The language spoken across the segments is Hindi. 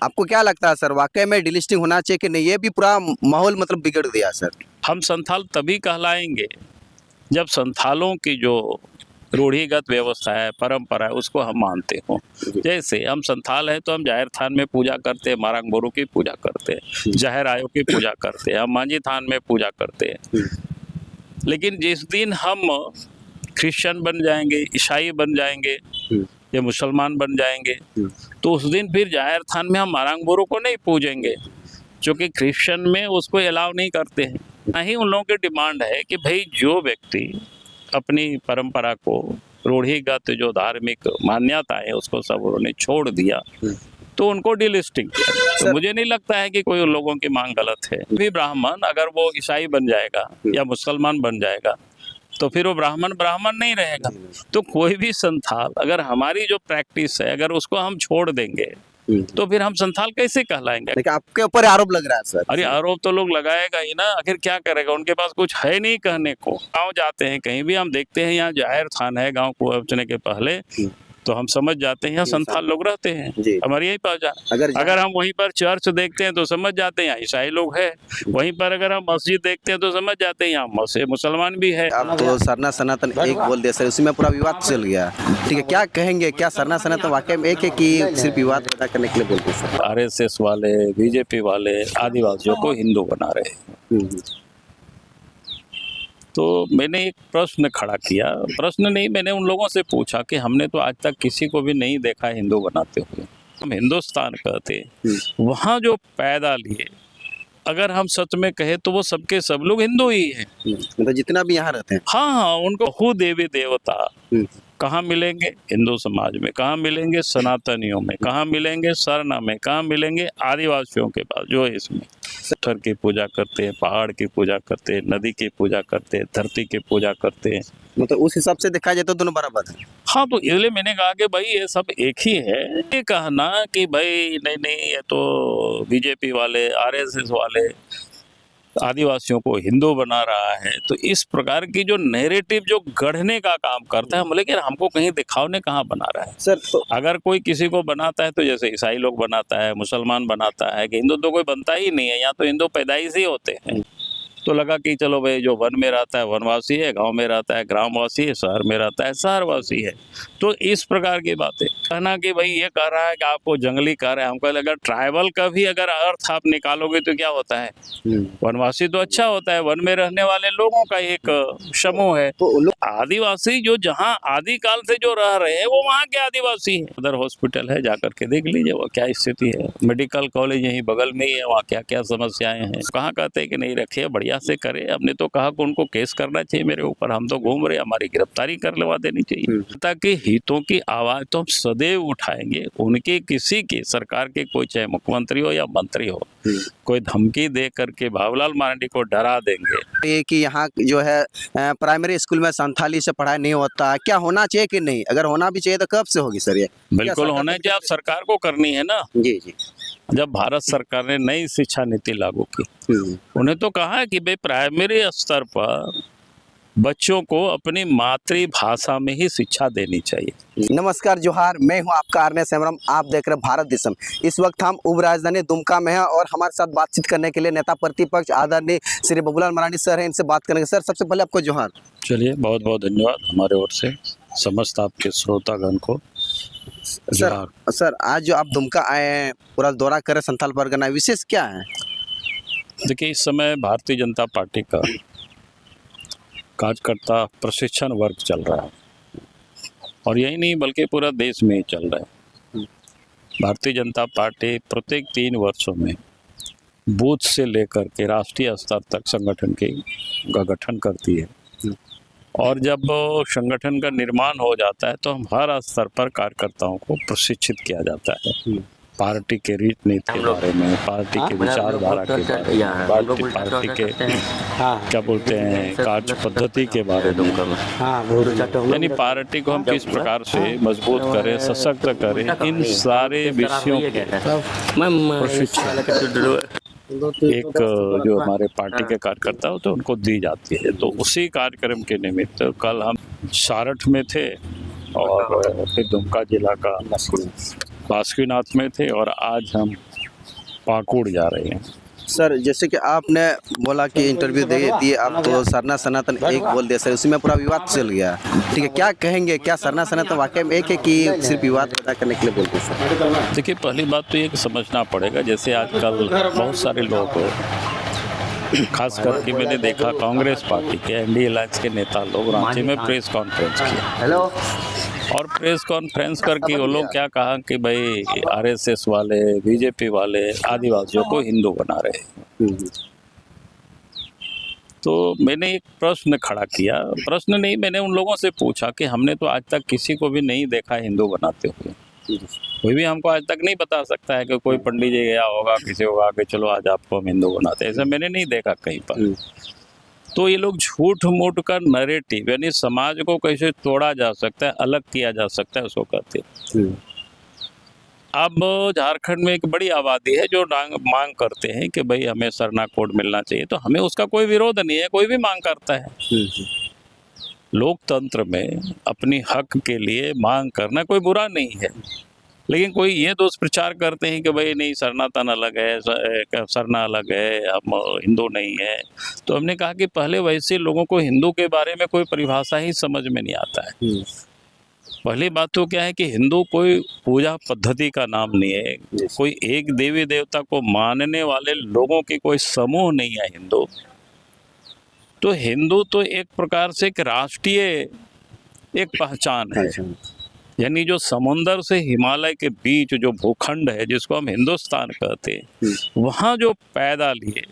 आपको क्या लगता है सर, वाकई में डिलिस्टिंग होना चाहिए कि नहीं? ये भी पूरा माहौल मतलब बिगड़ दिया सर। हम संथाल तभी कहलाएंगे जब संथालों की जो रूढ़िगत व्यवस्था है, परंपरा है, उसको हम मानते हो। जैसे हम संथाल हैं तो हम जाहिर थान में पूजा करते हैं, मारंग बोरू की पूजा करते हैं, जाहिर आयो की पूजा करते हैं, हम मांझी थान में पूजा करते हैं। लेकिन जिस दिन हम क्रिश्चियन बन जाएंगे, ईसाई बन जाएंगे या मुसलमान बन जाएंगे, तो उस दिन फिर जाहिर थान में हम मारंग बोरू को नहीं पूजेंगे, क्योंकि क्रिश्चियन में उसको अलाउ नहीं करते हैं। नहीं, उन लोगों की डिमांड है कि भाई जो व्यक्ति अपनी परंपरा को, रूढ़िगत जो धार्मिक मान्यता है, उसको सब उन्होंने छोड़ दिया, तो उनको डिलिस्टिंग किया। तो मुझे नहीं लगता है कि कोई उन लोगों की मांग गलत है। भी ब्राह्मण अगर वो ईसाई बन जाएगा या मुसलमान बन जाएगा, तो फिर वो ब्राह्मण नहीं रहेगा। तो कोई भी संथाल अगर हमारी जो प्रैक्टिस है, अगर उसको हम छोड़ देंगे, तो फिर हम संथाल कैसे कहलाएंगे? देखिए, आपके ऊपर आरोप लग रहा है सर। अरे आरोप तो लोग लगाएगा ही ना, आखिर क्या करेगा? उनके पास कुछ है नहीं कहने को। गाँव जाते हैं, कहीं भी हम देखते हैं यहाँ जाहिर थान है गाँव को पहुँचने के पहले, तो हम समझ जाते हैं यहाँ संथाल लोग रहते हैं, हमारी यही पहचान। अगर हम वहीं पर चर्च देखते हैं तो समझ जाते हैं यहाँ ईसाई लोग हैं। वहीं पर अगर हम मस्जिद देखते हैं तो समझ जाते हैं यहाँ मुसलमान भी है। अब तो सरना सनातन एक बोल दिया सर, उसमें पूरा विवाद चल गया। ठीक है, क्या कहेंगे? क्या सरना सनातन वाकई में एक है कि सिर्फ विवाद पैदा करने के लिए बोलते हैं सर? RSS वाले, बीजेपी वाले आदिवासियों को हिंदू बना रहे हैं। तो मैंने एक प्रश्न खड़ा किया, प्रश्न नहीं, मैंने उन लोगों से पूछा कि हमने तो आज तक किसी को भी नहीं देखा हिंदू बनाते हुए। हम हिंदुस्तान कहते, वहाँ जो पैदा लिए, अगर हम सच में कहे तो वो सबके सब लोग हिंदू ही हैं, मतलब जितना भी यहाँ रहते हैं। हाँ, उनको बहु देवी देवता कहाँ मिलेंगे? हिंदू समाज में। कहाँ मिलेंगे? सनातनियों में। कहाँ मिलेंगे? सरना में। कहाँ मिलेंगे? आदिवासियों के पास, जो है इसमें पत्थर की पूजा करते हैं, पहाड़ की पूजा करते हैं, नदी की पूजा करते हैं, धरती की पूजा करते हैं। मतलब उस हिसाब से देखा जाए तो दोनों बराबर है। हाँ, तो इसलिए मैंने कहा कि भाई ये सब एक ही है। ये कहना कि भाई नहीं ये तो बीजेपी वाले, RSS वाले आदिवासियों को हिंदू बना रहा है, तो इस प्रकार की जो नैरेटिव जो गढ़ने का काम करता है, हम लेकिन हमको कहीं दिखावने कहाँ बना रहा है सर? तो अगर कोई किसी को बनाता है तो जैसे ईसाई लोग बनाता है, मुसलमान बनाता है, कि हिंदू तो कोई बनता ही नहीं है, यहाँ तो हिंदू पैदाइशी होते हैं। तो लगा कि चलो भाई जो वन में रहता है वनवासी है, गांव में रहता है ग्रामवासी है, शहर में रहता है शहरवासी है। तो इस प्रकार की बातें कहना कि भाई ये कह रहा है कि आपको जंगली कह रहा है, हमको लगा ट्राइबल का भी अगर अर्थ आप निकालोगे तो क्या होता है? वनवासी तो अच्छा होता है, वन में रहने वाले लोगों का एक समूह है। तो आदिवासी जो जहाँ आदिकाल से जो रह रहे हैं वो वहाँ के आदिवासी हैं। उधर हॉस्पिटल है, जाकर के देख लीजिए वो क्या स्थिति है। मेडिकल कॉलेज यहीं बगल में ही है, वहाँ क्या क्या समस्याएं हैं। कहाँ कहते हैं कि नहीं रखिए, बढ़िया से करे। हमने तो कहा कि उनको केस करना चाहिए मेरे ऊपर, हम तो घूम रहे, हमारी गिरफ्तारी करवा देनी चाहिए। ताकि हितों की आवाज तो हम सदैव उठाएंगे। उनके किसी की सरकार के कोई, चाहे मुख्यमंत्री हो या मंत्री हो, कोई धमकी दे करके बाबूलाल मरांडी को डरा देंगे ये कि यहाँ जो है प्राइमरी स्कूल में संथाली से पढ़ाई नहीं होता, क्या होना चाहिए कि नहीं? अगर होना भी चाहिए तो कब से होगी सर ये? बिल्कुल होना चाहिए। आप सरकार को करनी है ना। जी जी। जब भारत सरकार ने नई शिक्षा नीति लागू की, उन्हें तो कहा है कि भाई प्राइमरी स्तर पर बच्चों को अपनी मातृभाषा में ही शिक्षा देनी चाहिए। नमस्कार, जोहार, मैं हूं आपका आर्ने सेमरम। आप देख रहे हैं भारत देशम। इस वक्त हम उप राजधानी दुमका में हैं और हमारे साथ बातचीत करने के लिए नेता प्रतिपक्ष आदरणीय श्री बाबूलाल मरांडी सर हैं। इनसे बात करेंगे। सर, सबसे पहले आपको जोहार। चलिए, बहुत बहुत धन्यवाद हमारे ओर से समस्त आपके श्रोतागण को। सर, आज जो आप दुमका आए हैं, पूरा दौरा करें संथाल परगना, विशेष क्या है? देखिए, इस समय भारतीय जनता पार्टी का कार्यकर्ता प्रशिक्षण वर्ग चल रहा है, और यही नहीं बल्कि पूरा देश में ही चल रहा है। भारतीय जनता पार्टी प्रत्येक 3 वर्षों में बूथ से लेकर के राष्ट्रीय स्तर तक संगठन का गठन करती है, और जब संगठन का निर्माण हो जाता है तो हम हर स्तर पर कार्यकर्ताओं को प्रशिक्षित किया जाता है। पार्टी के रीति के बारे में, पार्टी के विचारधारा के बारे में, पार्टी के क्या बोलते हैं कार्य पद्धति के बारे में, यानी पार्टी को हम किस प्रकार से मजबूत करें, सशक्त करें, इन सारे विषयों के प्रशिक्षण एक जो हमारे पार्टी के कार्यकर्ता होते हैं उनको दी जाती है। तो उसी कार्यक्रम के निमित्त कल हम सारठ में थे और फिर दुमका जिला का बासुकीनाथ में थे, और आज हम पाकुड़ जा रहे हैं। सर जैसे कि आपने बोला कि इंटरव्यू दिए आप, तो सरना सनातन एक बोल दिया सर, उसमें पूरा विवाद चल गया। ठीक है, क्या कहेंगे, क्या सरना सनातन वाकई में एक है कि सिर्फ विवाद पैदा करने के लिए बोलते हैं सर? देखिए, पहली बात तो ये कि समझना पड़ेगा, जैसे आजकल बहुत सारे लोग, खास करके मैंने देखा कांग्रेस पार्टी के एनडीए अलायंस के नेता लोग रांची में प्रेस कॉन्फ्रेंस किया, और प्रेस कॉन्फ्रेंस करके वो लोग क्या कहा कि भाई आरएसएस वाले, बीजेपी वाले आदिवासियों को हिंदू बना रहे हैं। तो मैंने एक प्रश्न खड़ा किया, प्रश्न नहीं, मैंने उन लोगों से पूछा कि हमने तो आज तक किसी को भी नहीं देखा हिंदू बनाते हुए, कोई भी हमको आज तक नहीं बता सकता है कि कोई पंडित जी गया होगा किसी होगा कि चलो आज आपको हम हिंदू बनाते हैं, ऐसा मैंने नहीं देखा कहीं पर। तो ये लोग झूठ मूठ का नैरेटिव, यानी समाज को कैसे तोड़ा जा सकता है, अलग किया जा सकता है, उसको कहते हैं। अब झारखंड में एक बड़ी आबादी है जो मांग करते हैं कि भाई हमें सरना कोड मिलना चाहिए, तो हमें उसका कोई विरोध नहीं है, कोई भी मांग करता है। लोकतंत्र में अपनी हक के लिए मांग करना कोई बुरा नहीं है, लेकिन कोई ये दुष्प्रचार करते हैं कि भाई नहीं सनातन अलग है, सरना अलग है, हम हिंदू नहीं है। तो हमने कहा कि पहले वैसे लोगों को हिंदू के बारे में कोई परिभाषा ही समझ में नहीं आता है। पहली बात तो क्या है कि हिंदू कोई पूजा पद्धति का नाम नहीं है, कोई एक देवी देवता को मानने वाले लोगों की कोई समूह नहीं है हिंदू। तो हिंदू तो एक प्रकार से एक राष्ट्रीय एक पहचान है, यानी जो समुंदर से हिमालय के बीच जो भूखंड है जिसको हम हिंदुस्तान कहते हैं, वहाँ जो पैदा लिए,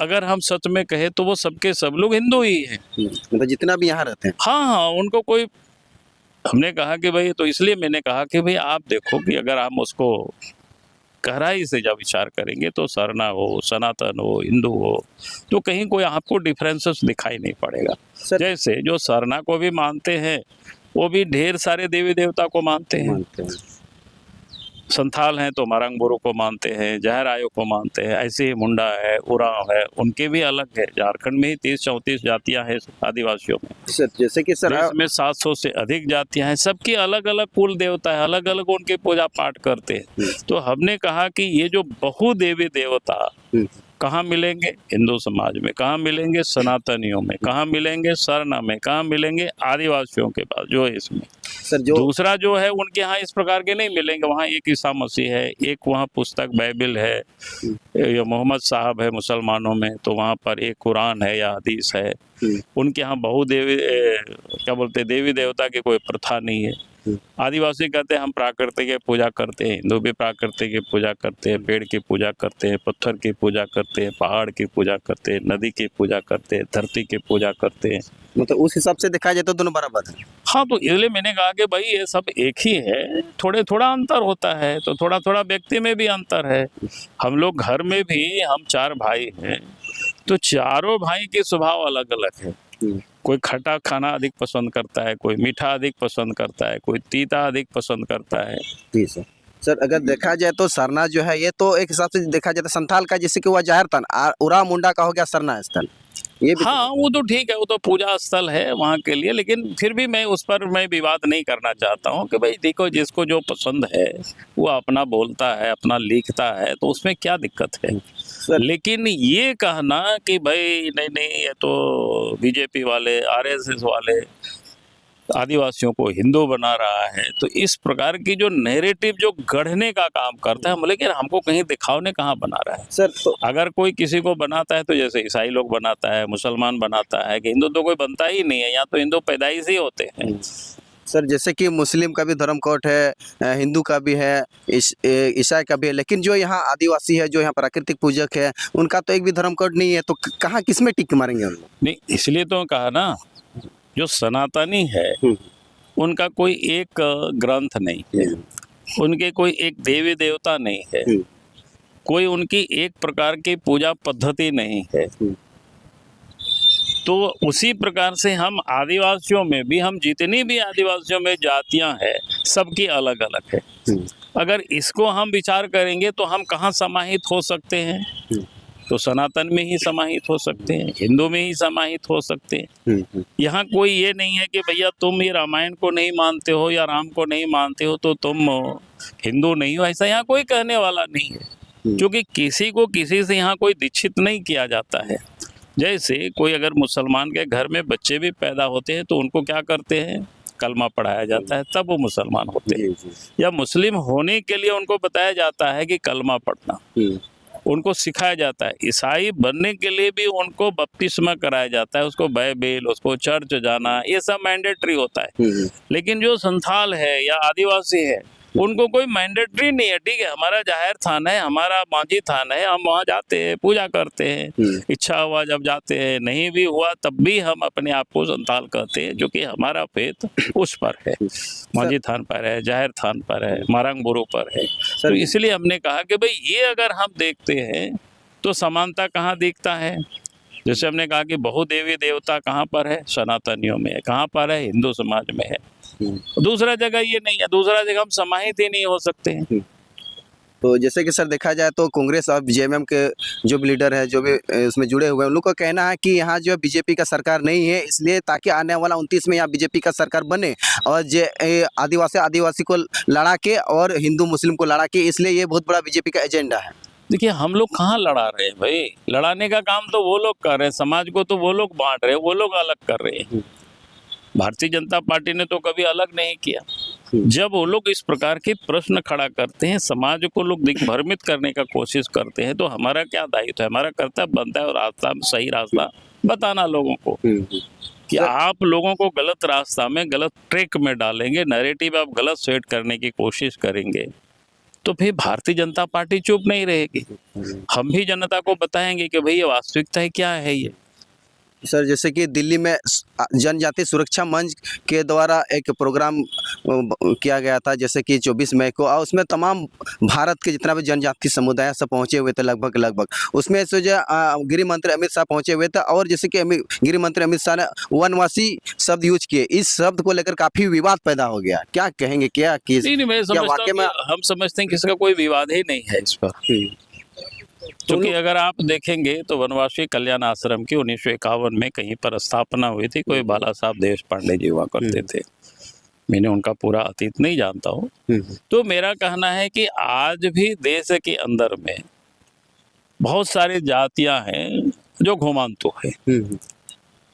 अगर हम सच में कहे तो वो सबके सब लोग हिंदू ही हैं, मतलब जितना भी यहाँ रहते हैं। हाँ, उनको कोई, हमने कहा कि भाई, तो इसलिए मैंने कहा कि भाई आप देखो कि अगर हम उसको गहराई से जब विचार करेंगे तो सरना हो, सनातन हो, हिंदू हो, तो कहीं कोई आपको डिफरेंसेस दिखाई नहीं पड़ेगा। जैसे जो सरना को भी मानते हैं वो भी ढेर सारे देवी देवता को मानते हैं। संथाल हैं तो मरंगबुरु को मानते हैं, जहर आयो को मानते हैं, ऐसे ही मुंडा है, उरांव है, उनके भी अलग है। झारखंड में ही 30-34 जातियां हैं आदिवासियों में, जैसे कि सर इसमें 700 से अधिक जातियां हैं, सबकी अलग अलग कुल देवता है, अलग अलग उनके पूजा पाठ करते हैं। तो हमने कहा कि ये जो बहुदेवी देवता कहाँ मिलेंगे? हिंदू समाज में। कहाँ मिलेंगे? सनातनियों में। कहाँ मिलेंगे? सरना में। कहाँ मिलेंगे? आदिवासियों के पास जो है इसमें। सर जो दूसरा जो है उनके यहाँ इस प्रकार के नहीं मिलेंगे, वहाँ एक ईसा मसीह है, एक वहाँ पुस्तक बाइबिल है, या मोहम्मद साहब है मुसलमानों में, तो वहाँ पर एक कुरान है या हदीस है। उनके यहाँ बहुदेवी क्या बोलते हैं, देवी देवता की कोई प्रथा नहीं है। आदिवासी कहते हैं हम प्राकृतिक की पूजा करते हैं, हिंदू भी प्राकृतिक की पूजा करते हैं, पेड़ की पूजा करते हैं, पत्थर की पूजा करते हैं, पहाड़ की पूजा करते हैं, नदी की पूजा करते हैं, धरती की पूजा करते हैं। मतलब उस हिसाब से देखा जाए तो दोनों बराबर है। हाँ, तो इसलिए मैंने कहा कि भाई ये सब एक ही है, थोड़े थोड़ा अंतर होता है, तो थोड़ा थोड़ा व्यक्ति में भी अंतर है। हम लोग घर में भी, हम 4 भाई हैं, तो चारों भाई के स्वभाव अलग अलग है। कोई खट्टा खाना अधिक पसंद करता है, कोई मीठा अधिक पसंद करता है, कोई तीता अधिक पसंद करता है। जी सर। सर अगर देखा जाए तो सरना जो है ये तो एक हिसाब से देखा जाए तो संथाल का, जैसे कि हुआ जाहिर तन, उरा मुंडा का हो गया सरना स्थल, ये भी हाँ, वो तो ठीक है, वो तो पूजा स्थल है वहाँ के लिए, लेकिन फिर भी मैं उस पर मैं विवाद नहीं करना चाहता हूँ कि भाई देखो जिसको जो पसंद है वो अपना बोलता है, अपना लिखता है, तो उसमें क्या दिक्कत है। लेकिन ये कहना कि भाई नहीं नहीं ये तो बीजेपी वाले, आरएसएस वाले आदिवासियों को हिंदू बना रहा है, तो इस प्रकार की जो नैरेटिव जो गढ़ने का काम करता है, लेकिन हमको कहीं दिखावने कहाँ बना रहा है सर। तो अगर कोई किसी को बनाता है तो जैसे ईसाई लोग बनाता है, मुसलमान बनाता है, कि हिंदू तो कोई बनता ही नहीं है, यहाँ तो हिंदू पैदाइश ही होते हैं। सर जैसे कि मुस्लिम का भी धर्म कोड है, हिंदू का भी है, ईसाई का भी है, लेकिन जो यहाँ आदिवासी है, जो यहाँ प्राकृतिक पूजक है, उनका तो एक भी धर्म कोड नहीं है, तो कहाँ किस में टिक मारेंगे हम लोग? नहीं, इसलिए तो कहा ना, जो सनातनी है उनका कोई एक ग्रंथ नहीं है, उनके कोई एक देवी देवता नहीं है, कोई उनकी एक प्रकार की पूजा पद्धति नहीं है। तो उसी प्रकार से हम आदिवासियों में भी, हम जितनी भी आदिवासियों में जातियां हैं सबकी अलग अलग है। अगर इसको हम विचार करेंगे तो हम कहाँ समाहित हो सकते हैं? तो सनातन में ही समाहित हो सकते हैं, हिंदू में ही समाहित हो सकते हैं। यहाँ कोई ये नहीं है कि भैया तुम ये रामायण को नहीं मानते हो या राम को नहीं मानते हो तो तुम हिंदू नहीं हो, ऐसा यहाँ कोई कहने वाला नहीं है। क्योंकि किसी को किसी से यहाँ कोई दीक्षित नहीं किया जाता है। जैसे कोई अगर मुसलमान के घर में बच्चे भी पैदा होते हैं तो उनको क्या करते हैं, कलमा पढ़ाया जाता है, तब वो मुसलमान होते हैं। या मुस्लिम होने के लिए उनको बताया जाता है कि कलमा पढ़ना, उनको सिखाया जाता है। ईसाई बनने के लिए भी उनको बपतिस्मा कराया जाता है, उसको बाइबल, उसको चर्च जाना, ये सब मैंडेटरी होता है। लेकिन जो संथाल है या आदिवासी है, उनको कोई मैंडेटरी नहीं है। ठीक है, हमारा जाहिर थान है, हमारा मांझी थान है, हम वहाँ जाते हैं, पूजा करते हैं, इच्छा हुआ जब जाते हैं, नहीं भी हुआ तब भी हम अपने आप को संथाल कहते हैं, जो कि हमारा फेथ उस पर है, मांझी थान पर है, जाहिर थान पर है, मारंग बुरु पर है। तो इसलिए हमने कहा कि भाई ये अगर हम देखते हैं तो समानता कहाँ दिखता है। जैसे हमने कहा कि बहुदेवी देवता कहाँ पर है, सनातनियों में है, कहाँ पर है, हिंदू समाज में है। दूसरा जगह ये नहीं है, दूसरा जगह हम समाहित ही नहीं हो सकते हैं। तो जैसे कि सर देखा जाए तो कांग्रेस और जेएमएम के जो भी लीडर है, जो भी उसमें जुड़े हुए हैं, उन लोग का कहना है कि यहाँ जो बीजेपी का सरकार नहीं है, इसलिए ताकि आने वाला 29 में यहाँ बीजेपी का सरकार बने और आदिवासी को लड़ा के और हिंदू मुस्लिम को लड़ा के, इसलिए ये बहुत बड़ा बीजेपी का एजेंडा है। देखिए, हम लोग कहाँ लड़ा रहे हैं भाई, लड़ाने का काम तो वो लोग कर रहे हैं, समाज को तो वो लोग बांट रहे हैं, वो लोग अलग कर रहे हैं। भारतीय जनता पार्टी ने तो कभी अलग नहीं किया। जब वो लोग इस प्रकार के प्रश्न खड़ा करते हैं, समाज को लोग दिग्भ्रमित करने का कोशिश करते हैं, तो हमारा क्या दायित्व है, हमारा कर्तव्य बनता है और रास्ता, सही रास्ता बताना लोगों को कि आप लोगों को गलत रास्ता में, गलत ट्रैक में डालेंगे, नैरेटिव आप गलत सेट करने की कोशिश करेंगे, तो फिर भारतीय जनता पार्टी चुप नहीं रहेगी। हम भी जनता को बताएंगे कि भाई ये वास्तविकता है, क्या है ये। सर जैसे कि दिल्ली में जनजाति सुरक्षा मंच के द्वारा एक प्रोग्राम किया गया था, जैसे कि 24 मई को, और उसमें तमाम भारत के जितना भी जनजाति समुदाय सब पहुंचे हुए थे लगभग। उसमें से जो गृह मंत्री अमित शाह पहुंचे हुए थे, और जैसे कि गृह मंत्री अमित शाह ने वनवासी शब्द यूज किए, इस शब्द को लेकर काफ़ी विवाद पैदा हो गया। क्या कहेंगे, क्या कि मैं समझता हूं, हम समझते हैं कि इसका कोई विवाद ही नहीं है इस पर। क्योंकि अगर आप देखेंगे तो वनवासी कल्याण आश्रम की 1951 में कहीं पर स्थापना हुई थी, कोई बाला साहब देश पांडे जी हुआ करते थे। मैंने उनका पूरा अतीत नहीं जानता हूँ। तो मेरा कहना है कि आज भी देश के अंदर में बहुत सारी जातियां हैं जो घुमांतु है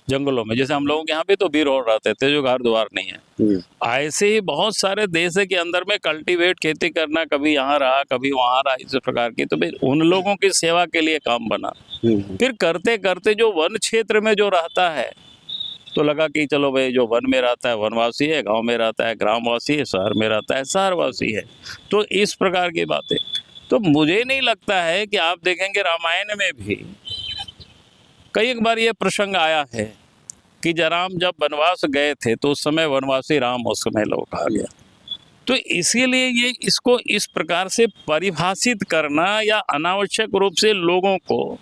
जंगलों में। जैसे हम लोगों के यहाँ पे तो बिरहोर रहते थे जो घर द्वार नहीं है, ऐसे ही बहुत सारे देश के अंदर में कल्टीवेट खेती करना, कभी यहाँ रहा कभी वहाँ रहा, इस प्रकार की। तो भाई उन लोगों की सेवा के लिए काम बना। फिर करते करते जो वन क्षेत्र में जो रहता है, तो लगा कि चलो भाई जो वन में रहता है वनवासी है, गाँव में रहता है ग्रामवासी है, शहर में रहता है शहरवासी है। तो इस प्रकार की बातें, तो मुझे नहीं लगता है कि आप देखेंगे रामायण में भी कई बार ये प्रसंग आया है कि जराम जब वनवास गए थे तो उस समय वनवासी राम उस समय लौट आ गया। तो इसीलिए ये इसको इस प्रकार से परिभाषित करना या अनावश्यक रूप से लोगों को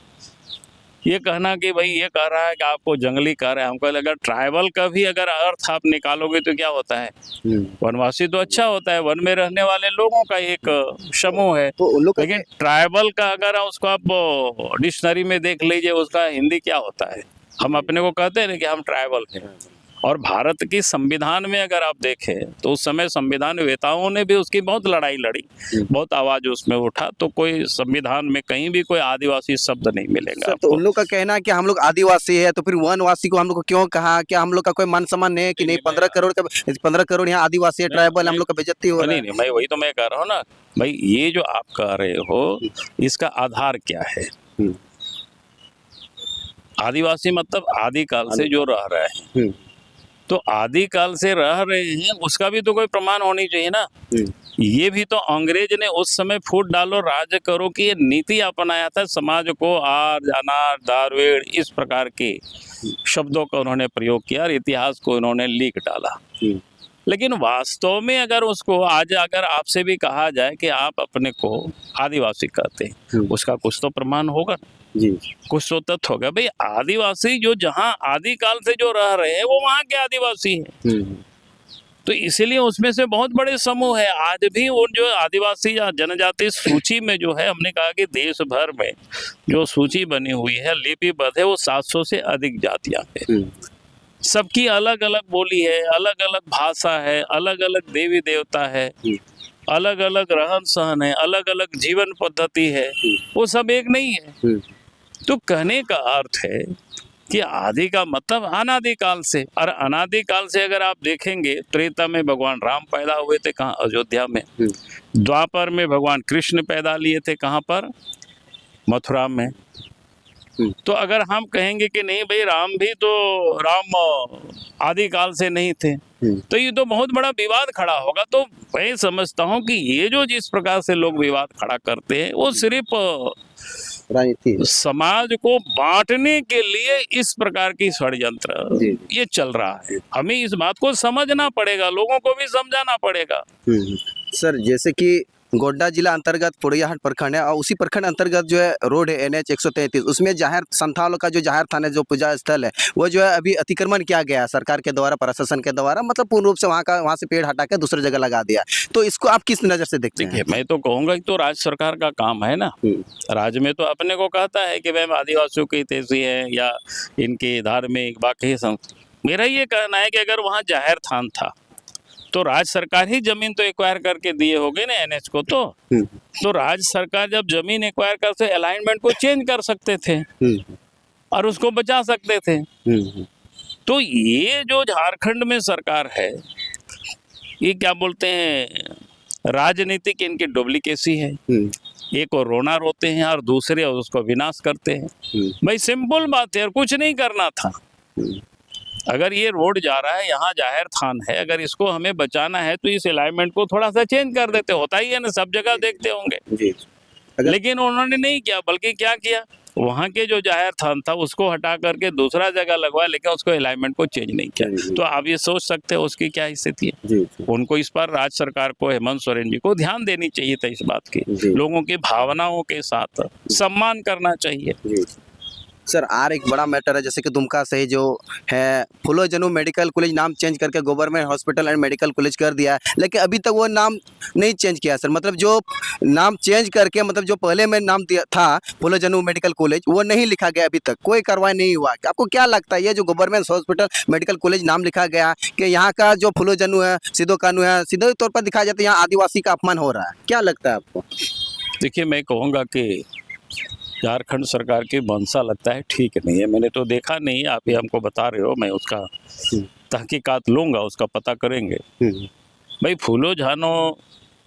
ये कहना कि भाई ये कह रहा है कि आपको जंगली कह रहा है, हमको लगा ट्राइबल का भी अगर अर्थ आप निकालोगे तो क्या होता है, वनवासी तो अच्छा होता है, वन में रहने वाले लोगों का एक समूह है। तो लेकिन ट्राइबल का अगर उसको आप डिक्शनरी में देख लीजिए, उसका हिंदी क्या होता है। हम अपने को कहते हैं कि हम ट्राइबल हैं। और भारत की संविधान में अगर आप देखें तो उस समय संविधान वेताओं ने भी उसकी बहुत लड़ाई लड़ी, बहुत आवाज उसमें उठा, तो कोई संविधान में कहीं भी कोई आदिवासी शब्द नहीं मिलेगा। तो उन लोग का कहना है कि हम लोग आदिवासी है, तो फिर वनवासी को हम लोग को क्यों कहा, क्या हम लोग का कोई मान सम्मान नहीं है कि नहीं? 15 करोड़ यहाँ आदिवासी है, ट्राइबल, हम लोग का बेइज्जती हो रहा है। नहीं, मैं वही तो मैं कह रहा हूँ ना भाई, ये जो आप कह रहे हो इसका आधार क्या है। आदिवासी मतलब आदिकाल से जो रह रहे हैं, तो आदिकाल से रह रहे हैं उसका भी तो कोई प्रमाण होनी चाहिए ना। ये भी तो अंग्रेज ने उस समय फूट डालो राज करो की ये नीति अपनाया था, समाज को आर्य अनार दारवेड़ इस प्रकार के शब्दों का उन्होंने प्रयोग किया और इतिहास को उन्होंने लीक डाला। लेकिन वास्तव में अगर उसको आज अगर आपसे भी कहा जाए कि आप अपने को आदिवासी कहते हैं, उसका कुछ तो प्रमाण होगा जी, कुछ तो तथ्य होगा। भाई आदिवासी जो जहाँ आदिकाल से जो रह रहे हैं वो वहाँ के आदिवासी हैं। तो इसीलिए उसमें से बहुत बड़े समूह है। आज भी उन जो आदिवासी या जनजाति सूची में जो है, हमने कहा कि देश भर में जो सूची बनी हुई है लिपिबद्ध है, वो 700 से अधिक जातियां हैं। सबकी अलग अलग बोली है, अलग अलग भाषा है, अलग अलग देवी देवता है, अलग अलग रहन सहन है, अलग अलग जीवन पद्धति है, वो सब एक नहीं है। तो कहने का अर्थ है कि आदि का मतलब अनादिकाल से, और अनादिकाल से अगर आप देखेंगे, त्रेता में भगवान राम पैदा हुए थे कहाँ? अयोध्या में। द्वापर में भगवान कृष्ण पैदा लिए थे कहाँ पर? मथुरा में। तो अगर हम कहेंगे कि नहीं भाई राम भी तो राम आदिकाल से नहीं थे, तो ये तो बहुत बड़ा विवाद खड़ा होगा। तो मैं समझता हूँ कि ये जो जिस प्रकार से लोग विवाद खड़ा करते हैं वो सिर्फ राजनीति समाज को बांटने के लिए इस प्रकार की षड्यंत्र जी। ये चल रहा है। हमें इस बात को समझना पड़ेगा, लोगों को भी समझाना पड़ेगा। सर जैसे कि गोड्डा जिला अंतर्गत पुड़ियाहाट प्रखंड है और उसी प्रखंड अंतर्गत जो है रोड है NH 133, उसमें जाहिर संथालों का जो जाहिर थाना जो पूजा स्थल है वो जो है अभी अतिक्रमण किया गया है सरकार के द्वारा, प्रशासन के द्वारा, मतलब पूर्ण रूप से वहाँ से पेड़ हटा के दूसरी जगह लगा दिया। तो इसको आप किस नज़र से देखते हैं? देखिए मैं तो कहूँगा कि तो राज्य सरकार का काम है ना। राज्य में तो अपने को कहता है कि मैम आदिवासियों की तेजी है या इनकी धार्मिक बाकी मेरा ये कहना है कि अगर वहाँ जाहिर थान था तो राज्य सरकार ही जमीन तो एक्वायर करके दिए होगे ना NH को। तो राज्य सरकार जब जमीन एक्वायर करते अलाइनमेंट को चेंज कर सकते थे और उसको बचा सकते थे। तो ये जो झारखंड में सरकार है ये क्या बोलते हैं, राजनीतिक इनकी डुप्लीकेसी है। एक को रोना रोते हैं और दूसरे उसको विनाश करते हैं। भाई सिंपल बात है और कुछ नहीं करना था। अगर ये रोड जा रहा है, यहाँ जाहिर थान है, अगर इसको हमें बचाना है तो इस अलाइनमेंट को थोड़ा सा चेंज कर देते। होता ही है ना, सब जगह देखते होंगे। लेकिन उन्होंने नहीं किया, बल्कि क्या किया, वहाँ के जो जाहिर थान था उसको हटा करके दूसरा जगह लगवाया, लेकिन उसको अलाइनमेंट को चेंज नहीं किया। तो आप ये सोच सकते हो उसकी क्या स्थिति है। उनको इस पर राज्य सरकार को, हेमंत सोरेन जी को ध्यान देनी चाहिए था इस बात की। लोगों की भावनाओं के साथ सम्मान करना चाहिए। सर और एक बड़ा मैटर है, जैसे कि दुमका से जो है फूलो जनू मेडिकल कॉलेज नाम चेंज करके government hospital and medical college कर दिया है, लेकिन अभी तक वो नाम नहीं चेंज किया सर। मतलब जो नाम चेंज करके, मतलब जो पहले में नाम दिया था फूलो जनू मेडिकल कॉलेज, वो नहीं लिखा गया, अभी तक कोई कार्रवाई नहीं हुआ। आपको क्या लगता है ये जो गवर्नमेंट हॉस्पिटल मेडिकल कॉलेज नाम लिखा गया कि यहाँ का जो फूलो जनू है, सिद्धो कानू है, सीधे तौर पर दिखाया जाता है यहाँ आदिवासी का अपमान हो रहा है, क्या लगता है आपको? देखिए मैं कहूँगा कि झारखंड सरकार की मंशा लगता है ठीक नहीं है। मैंने तो देखा नहीं, आप ही हमको बता रहे हो, मैं उसका तहकीकात लूँगा, उसका पता करेंगे। भाई फूलो झानो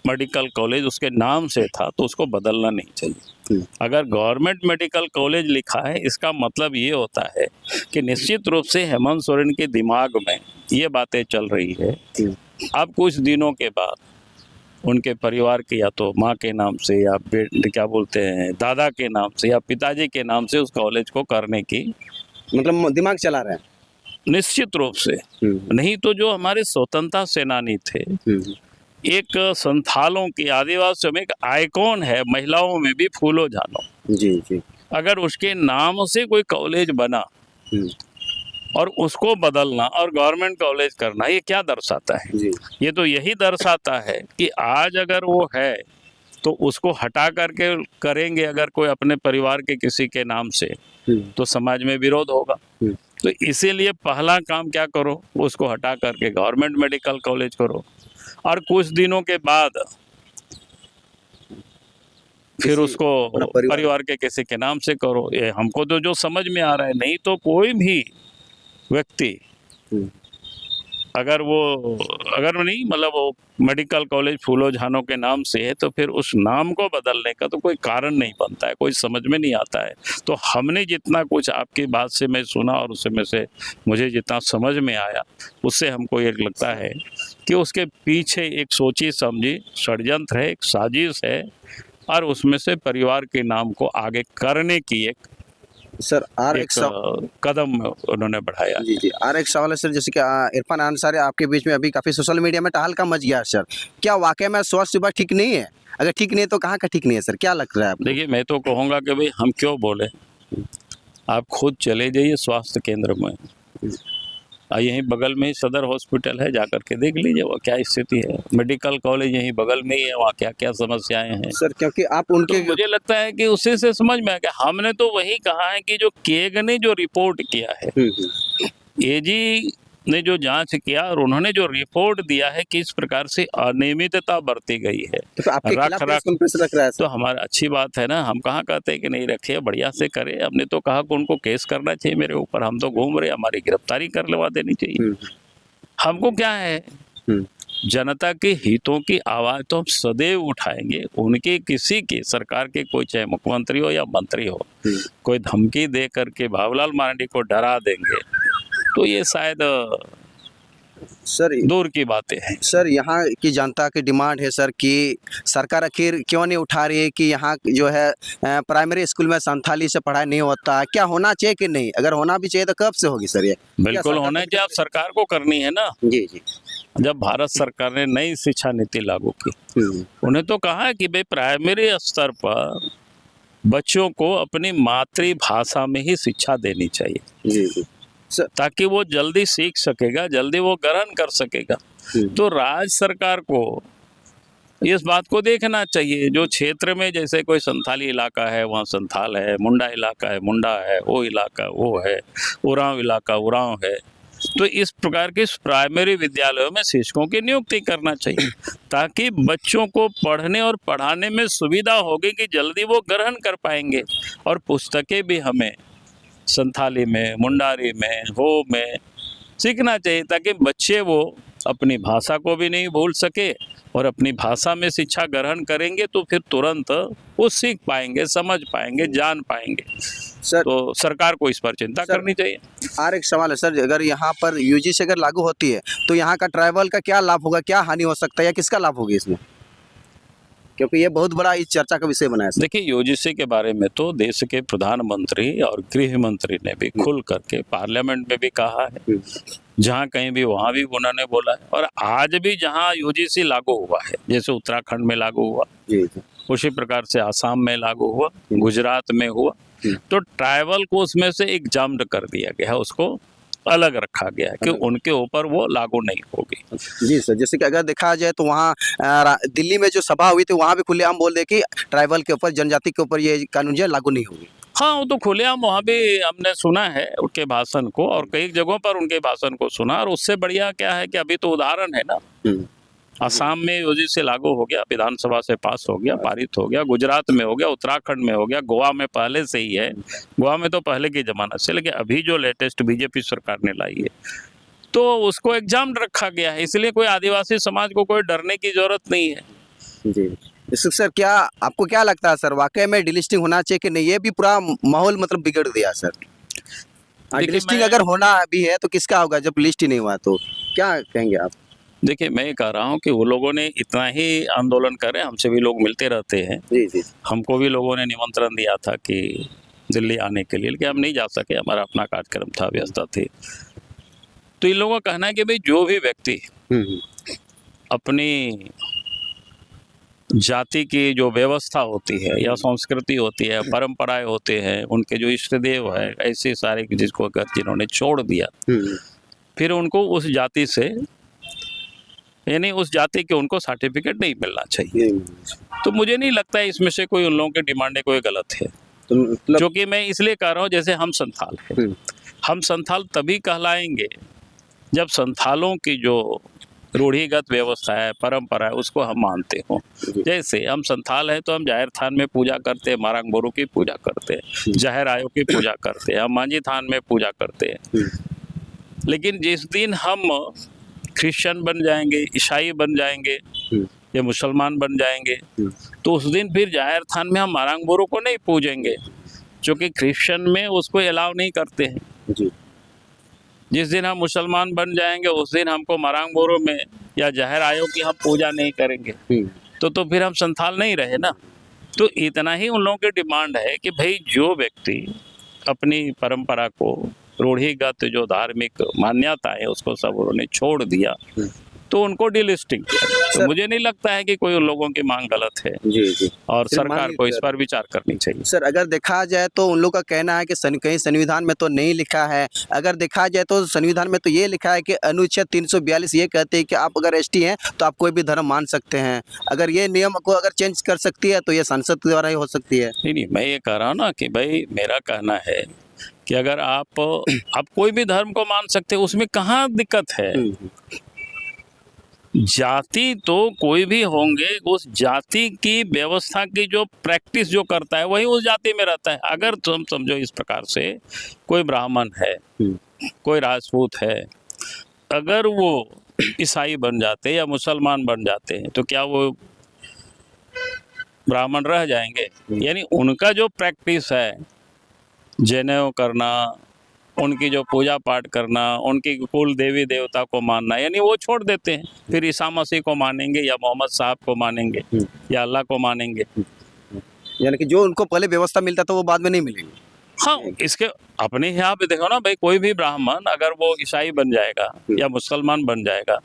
मेडिकल कॉलेज उसके नाम से था तो उसको बदलना नहीं चाहिए। अगर गवर्नमेंट मेडिकल कॉलेज लिखा है इसका मतलब ये होता है कि निश्चित रूप से हेमंत सोरेन के दिमाग में ये बातें चल रही है। अब कुछ दिनों के बाद उनके परिवार के या तो माँ के नाम से या क्या बोलते हैं दादा के नाम से या पिताजी के नाम से उस कॉलेज को करने की मतलब दिमाग चला रहे हैं निश्चित रूप से। नहीं तो जो हमारे स्वतंत्रता सेनानी थे, एक संथालों की, आदिवासियों में एक आइकॉन है, महिलाओं में भी फूलो झानो जी, अगर उसके नाम से कोई कॉलेज बना और उसको बदलना और गवर्नमेंट कॉलेज करना, ये क्या दर्शाता है? ये तो यही दर्शाता है कि आज अगर वो है तो उसको हटा करके करेंगे अगर कोई अपने परिवार के किसी के नाम से, तो समाज में विरोध होगा। तो इसीलिए पहला काम क्या करो, उसको हटा करके गवर्नमेंट मेडिकल कॉलेज करो और कुछ दिनों के बाद फिर उसको परिवार के किसी के नाम से करो। ये हमको तो जो समझ में आ रहा है। नहीं तो कोई भी व्यक्ति अगर नहीं मतलब वो मेडिकल कॉलेज फूलो झानो के नाम से है तो फिर उस नाम को बदलने का तो कोई कारण नहीं बनता है, कोई समझ में नहीं आता है। तो हमने जितना कुछ आपकी बात से मैं सुना और उसमें से मुझे जितना समझ में आया, उससे हमको ये लगता है कि उसके पीछे एक सोची समझी षड्यंत्र है, एक साजिश है और उसमें से परिवार के नाम को आगे करने की एक सर और एक कदम उन्होंने बढ़ाया। जी और एक सवाल है सर, जैसे कि इरफान अंसारी आपके बीच में अभी काफ़ी सोशल मीडिया में टहलका मच गया सर, क्या वाकई में स्वास्थ्य विभाग ठीक नहीं है? अगर ठीक नहीं है तो कहाँ का ठीक नहीं है सर, क्या लग रहा है आपको? देखिए मैं तो कहूँगा कि भाई हम क्यों बोले, आप खुद चले जाइए स्वास्थ्य केंद्र में, यहीं बगल में ही सदर हॉस्पिटल है, जाकर के देख लीजिए वो क्या स्थिति है। मेडिकल कॉलेज यहीं बगल में ही है, वहाँ क्या क्या समस्याएं हैं सर, क्योंकि आप उनके तो मुझे लगता है कि उसी से समझ में आ गया। हमने तो वही कहा है कि जो केग ने जो रिपोर्ट किया है, एजी ने जो जांच किया और उन्होंने जो रिपोर्ट दिया है कि इस प्रकार से अनियमितता बरती गई है, तो फिर आपके रख खिलाफ रख प्रेस कॉन्फ्रेंस रख रहा है तो सर। हमारा अच्छी बात है ना। हम कहाँ कहते हैं कि नहीं रखे, बढ़िया से करे। हमने तो कहा कि उनको केस करना चाहिए मेरे ऊपर, हम तो घूम रहे, हमारी गिरफ्तारी करवा देनी चाहिए। हम्म, हमको क्या है, हम्म, जनता के हितों की आवाज तो हम सदैव उठाएंगे। उनके किसी की सरकार के कोई, चाहे मुख्यमंत्री हो या मंत्री हो, कोई धमकी दे करके बाबूलाल मरांडी को डरा देंगे तो ये शायद सर दूर की बातें हैं। सर यहाँ की जनता की डिमांड है सर कि सरकार आखिर क्यों नहीं उठा रही है कि यहाँ जो है प्राइमरी स्कूल में संथाली से पढ़ाई नहीं होता है, क्या होना चाहिए कि नहीं? अगर होना भी चाहिए तो कब से होगी सर ये? बिल्कुल होना चाहिए, अब सरकार को करनी है ना। जी जी। जब भारत सरकार ने नई शिक्षा नीति लागू की, उन्हें तो कहा है कि भाई प्राइमरी स्तर पर बच्चों को अपनी मातृभाषा में ही शिक्षा देनी चाहिए। जी जी सर। ताकि वो जल्दी सीख सकेगा, जल्दी वो ग्रहण कर सकेगा। तो राज्य सरकार को इस बात को देखना चाहिए, जो क्षेत्र में जैसे कोई संथाली इलाका है वहाँ संथाल है, मुंडा इलाका है मुंडा है, वो इलाका वो है, उरांव इलाका उरांव है, तो इस प्रकार के प्राइमरी विद्यालयों में शिक्षकों की नियुक्ति करना चाहिए ताकि बच्चों को पढ़ने और पढ़ाने में सुविधा होगी कि जल्दी वो ग्रहण कर पाएंगे। और पुस्तकें भी हमें संथाली में, मुंडारी में, हो में सीखना चाहिए ताकि बच्चे वो अपनी भाषा को भी नहीं भूल सके और अपनी भाषा में शिक्षा ग्रहण करेंगे तो फिर तुरंत वो सीख पाएंगे, समझ पाएंगे, जान पाएंगे। सर तो सरकार को इस पर चिंता करनी चाहिए। और एक सवाल है सर, अगर यहाँ पर यूजीसी अगर लागू होती है तो यहाँ का ट्राइबल का क्या लाभ होगा, क्या हानि हो सकता है या किसका लाभ होगी इसमें? क्योंकि ये बहुत बड़ा इस चर्चा का विषय बना है सर। देखिए, यूजीसी के बारे में तो देश के प्रधानमंत्री और गृह मंत्री ने भी खुल करके पार्लियामेंट में भी कहा है, जहाँ कहीं भी वहाँ भी उन्होंने बोला है। और आज भी जहाँ यूजीसी लागू हुआ है, जैसे उत्तराखंड में लागू हुआ, उसी प्रकार से आसाम में लागू हुआ, गुजरात में हुआ, तो ट्राइबल को उसमें से एग्जाम्ड कर दिया गया है, उसको अलग रखा गया है कि उनके ऊपर वो लागू नहीं होगी। जी सर, जैसे कि अगर देखा जाए तो वहाँ दिल्ली में जो सभा हुई थी वहाँ भी खुलेआम बोल दे कि ट्राइबल के ऊपर, जनजाति के ऊपर ये कानून जो है लागू नहीं होगी। हाँ, वो तो खुलेआम वहाँ भी हमने सुना है उनके भाषण को, और कई जगहों पर उनके भाषण को सुना। और उससे बढ़िया क्या है कि अभी तो उदाहरण है ना, असम में यूजीसी लागू हो गया, विधानसभा से पास हो गया, पारित हो गया, गुजरात में हो गया, उत्तराखंड में हो गया, गोवा में पहले से ही है। गोवा में तो पहले की जमानत से, लेकिन अभी जो लेटेस्ट बीजेपी सरकार ने लाई है तो उसको एग्जाम रखा गया है। इसलिए कोई आदिवासी समाज को कोई डरने की जरूरत नहीं है। जी सर, क्या आपको क्या लगता है सर, वाकई में डिलिस्टिंग होना चाहिए कि नहीं? ये भी पूरा माहौल मतलब बिगड़ दिया सर। डिलिस्टिंग अगर होना भी है तो किसका होगा जब लिस्ट ही नहीं हुआ, तो क्या कहेंगे आप? देखिए, मैं ये कह रहा हूँ कि वो लोगों ने इतना ही आंदोलन करे, हमसे भी लोग मिलते रहते हैं। जी जी। हमको भी लोगों ने निमंत्रण दिया था कि दिल्ली आने के लिए, लेकिन हम नहीं जा सके, हमारा अपना कार्यक्रम था, व्यस्तता थी। तो इन लोगों का कहना है कि भाई जो भी व्यक्ति अपनी जाति की जो व्यवस्था होती है या संस्कृति होती है, परंपराएं होते हैं, उनके जो इष्ट देव है, ऐसे सारे जिसको अगर जिन्होंने छोड़ दिया, फिर उनको उस जाति से, यानी उस जाति के उनको सर्टिफिकेट नहीं मिलना चाहिए। तो मुझे नहीं लगता है इसमें से कोई उन लोगों की डिमांड कोई गलत है। तो मतलब जो कि मैं इसलिए कह रहा हूँ, जैसे हम संथाल हैं, हम संथाल तभी कहलाएंगे जब संथालों की जो रूढ़िगत व्यवस्था है, परंपरा है, उसको हम मानते हो। जैसे हम संथाल हैं तो हम जाहिर थान में पूजा करते हैं, मारंग बोरू की पूजा करते हैं, जाहिर आयो की पूजा करते हैं, हम मांझी थान में पूजा करते हैं। लेकिन जिस दिन हम क्रिश्चियन बन जाएंगे, ईसाई बन जाएंगे या मुसलमान बन जाएंगे, तो उस दिन फिर जाहिर थान में हम मारंग बोरू को नहीं पूजेंगे, क्योंकि क्रिश्चियन में उसको अलाउ नहीं करते हैं। जिस दिन हम मुसलमान बन जाएंगे उस दिन हमको मारंग बोरो में या जाहिर आयो की हम पूजा नहीं करेंगे, तो फिर हम संथाल नहीं रहे ना। तो इतना ही उन लोगों की डिमांड है कि भाई जो व्यक्ति अपनी परंपरा को, रूढ़िगत जो धार्मिक मान्यता है, उसको सब उन्होंने छोड़ दिया तो उनको डिलिस्टिंग किया। तो मुझे नहीं लगता है कि कोई उन लोगों की मांग गलत है। जी जी। और सरकार को इस पर विचार करनी चाहिए। सर, अगर देखा जाए तो उन लोग का कहना है कि कहीं संविधान में तो नहीं लिखा है। अगर देखा जाए तो संविधान में तो ये लिखा है कि अनुच्छेद 342 ये कहते हैं कि आप अगर एसटी हैं तो आप कोई भी धर्म मान सकते हैं। अगर ये नियम को अगर चेंज कर सकती है तो ये संसद के द्वारा ही हो सकती है। नहीं, मैं ये कह रहा हूँ ना कि भाई मेरा कहना है कि अगर आप कोई भी धर्म को मान सकते हो, उसमें कहाँ दिक्कत है। जाति तो कोई भी होंगे, उस जाति की व्यवस्था की जो प्रैक्टिस जो करता है वही उस जाति में रहता है। अगर तुम समझो इस प्रकार से, कोई ब्राह्मण है, कोई राजपूत है, अगर वो ईसाई बन जाते हैं या मुसलमान बन जाते हैं तो क्या वो ब्राह्मण रह जाएंगे? यानी उनका जो प्रैक्टिस है, जनेऊ करना, उनकी जो पूजा पाठ करना, उनकी कुल देवी देवता को मानना, यानी वो छोड़ देते हैं। फिर ईसा मसीह को मानेंगे या मोहम्मद साहब को मानेंगे या अल्लाह को मानेंगे। यानी कि जो उनको पहले व्यवस्था मिलता था वो बाद में नहीं मिलेगी। हाँ, इसके अपने यहाँ पे देखो ना भाई, कोई भी ब्राह्मण अगर वो ईसाई बन जाएगा या मुसलमान बन जाएगा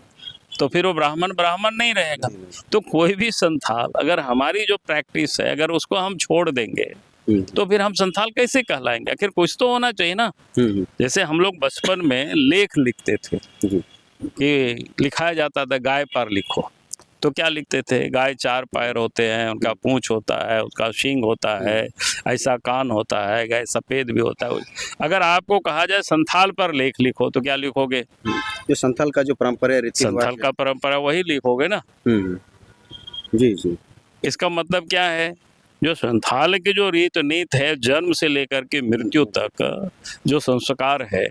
तो फिर वो ब्राह्मण नहीं रहेगा। तो कोई भी संथाल अगर हमारी जो प्रैक्टिस है अगर उसको हम छोड़ देंगे तो फिर हम संथाल कैसे कहलाएंगे? आखिर कुछ तो होना चाहिए ना। जैसे हम लोग बचपन में लेख लिखते थे कि लिखाया जाता था गाय पर लिखो, तो क्या लिखते थे? गाय 4 पैर होते हैं, उनका पूंछ होता है, उसका सींग होता है, ऐसा कान होता है, गाय सफ़ेद भी होता है। अगर आपको कहा जाए संथाल पर लेख लिखो तो क्या लिखोगे? जो संथाल का जो परंपरा है, रीति संथाल का परंपरा वही लिखोगे ना। जी जी। इसका मतलब क्या है? जो संथाल की जो रीत नीत है, जन्म से लेकर के मृत्यु तक जो संस्कार है,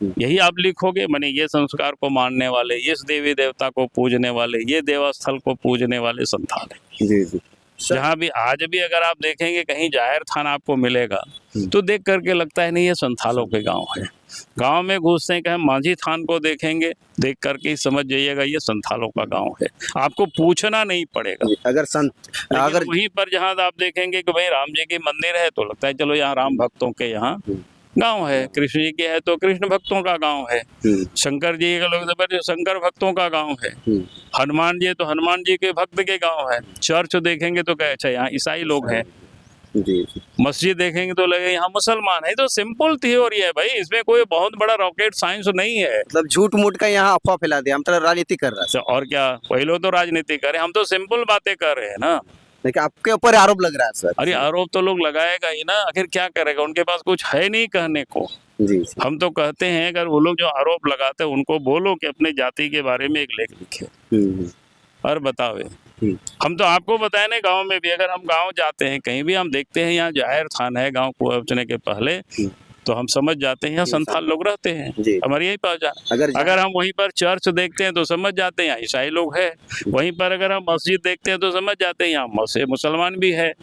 यही आप लिखोगे। माने ये संस्कार को मानने वाले, इस देवी देवता को पूजने वाले, ये देवस्थल को पूजने वाले संथाल है। जी जी। जहाँ भी आज भी अगर आप देखेंगे कहीं जाहिर थान आपको मिलेगा तो देख करके लगता है नहीं ये संथालों के गांव है। गांव में घुसते हैं, कहीं मांझी थान को देखेंगे, देख करके ही समझ जाइएगा ये संथालों का गांव है। आपको पूछना नहीं पड़ेगा। अगर वहीं पर जहाँ आप देखेंगे कि भाई राम जी की मंदिर है तो लगता है चलो यहाँ राम भक्तों के यहाँ गांव है, कृष्ण जी के है तो कृष्ण भक्तों का गांव है, शंकर जी के लोग तो शंकर भक्तों का गांव है, हनुमान जी तो हनुमान जी के भक्त के गांव है। चर्च देखेंगे तो कहे अच्छा यहाँ ईसाई लोग हैं, मस्जिद देखेंगे तो लगे यहाँ मुसलमान है। तो सिंपल थ्योरी है भाई, इसमें कोई बहुत बड़ा रॉकेट साइंस नहीं है। मतलब झूठ मूठ का यहाँ अफवाह फैला दिया, हम तो राजनीति कर रहे हैं। और क्या, वही लोग तो राजनीति कर रहे हैं, हम तो सिंपल बातें कर रहे हैं ना। लेकिन आपके ऊपर आरोप लग रहा है सर। अरे आरोप तो लोग लगाएगा ही ना, आखिर क्या करेगा, उनके पास कुछ है नहीं कहने को। जी। हम तो कहते हैं अगर वो लोग जो आरोप लगाते हैं उनको बोलो कि अपने जाति के बारे में एक लेख लिखे और बतावे। हम तो आपको बताए ना, गांव में भी अगर हम गांव जाते हैं कहीं भी हम देखते हैं यहाँ जाहिर थान है गांव को पहुंचने के पहले, तो हम समझ जाते हैं यहाँ संथाल लोग रहते हैं, हमारी यही पहचान। अगर हम वहीं पर चर्च देखते हैं तो समझ जाते हैं यहाँ ईसाई लोग हैं। वहीं पर अगर हम मस्जिद देखते हैं तो समझ जाते हैं यहाँ मुसलमान भी है।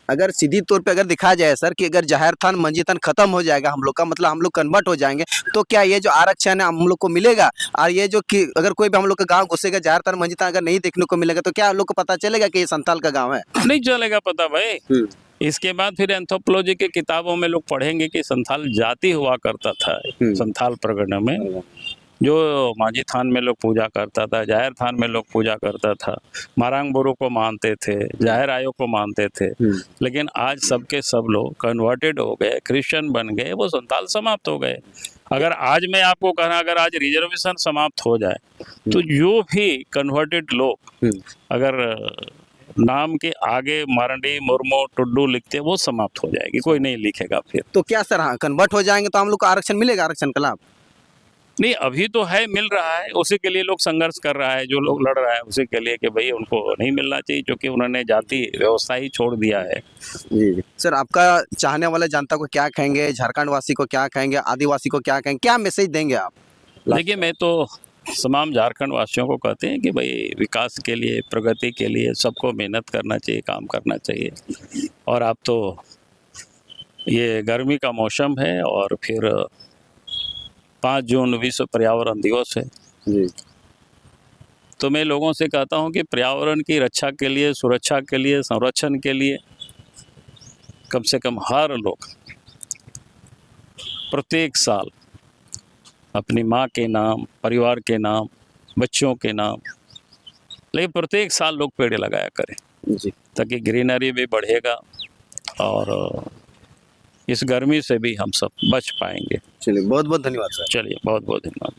अगर सीधी तौर पे अगर दिखा जाए सर कि अगर जाहिर थान मंजी थान खत्म हो जाएगा हम लोग का, मतलब हम लोग कन्वर्ट हो जाएंगे, तो क्या ये जो आरक्षण है हम लोग को मिलेगा? और ये जो कि अगर कोई भी हम लोग का गांव घुसेगा, जाहिर थान मंजी थान अगर नहीं देखने को मिलेगा तो क्या हम लोग को पता चलेगा कि ये संथाल का गांव है? नहीं चलेगा पता भाई। इसके बाद फिर एंथ्रोपोलॉजी की किताबों में लोग पढ़ेंगे कि संथाल जाति हुआ करता था। संथाल प्रगण में जो मांझी थान में लोग पूजा करता था, जाहिर थान में लोग पूजा करता था, मारांग बुरु को मानते थे, जाहिर आयो को मानते थे। लेकिन आज सबके सब लोग कन्वर्टेड हो गए, क्रिश्चियन बन गए, वो संथाल समाप्त हो गए। अगर आज मैं आपको कहना, अगर आज रिजर्वेशन समाप्त हो जाए तो जो भी कन्वर्टेड लोग अगर नाम के आगे मारंडी मुर्मू टुड्डू लिखते वो समाप्त हो जाएगी, कोई नहीं लिखेगा फिर। तो क्या सर, हाँ कन्वर्ट हो जाएंगे तो हम लोग को आरक्षण मिलेगा? आरक्षण का लाभ नहीं अभी तो है, मिल रहा है, उसी के लिए लोग संघर्ष कर रहा है, जो लोग लड़ रहा है उसी के लिए कि भाई उनको नहीं मिलना चाहिए क्योंकि उन्होंने जाति व्यवस्था ही छोड़ दिया है। जी सर, आपका चाहने वाले जनता को क्या कहेंगे, झारखंड वासी को क्या कहेंगे, आदिवासी को क्या कहेंगे, क्या मैसेज देंगे आप? देखिए मैं तो तमाम झारखंड वासियों को कहते हैं कि भाई विकास के लिए, प्रगति के लिए सबको मेहनत करना चाहिए, काम करना चाहिए। और अब तो ये गर्मी का मौसम है और फिर 5 जून विश्व पर्यावरण दिवस है जी। तो मैं लोगों से कहता हूं कि पर्यावरण की रक्षा के लिए, सुरक्षा के लिए, संरक्षण के लिए कम से कम हर लोग प्रत्येक साल अपनी माँ के नाम, परिवार के नाम, बच्चों के नाम, लेकिन प्रत्येक साल लोग पेड़ लगाया करें जी, ताकि ग्रीनरी भी बढ़ेगा और इस गर्मी से भी हम सब बच पाएंगे। चलिए बहुत बहुत धन्यवाद सर। चलिए बहुत बहुत धन्यवाद।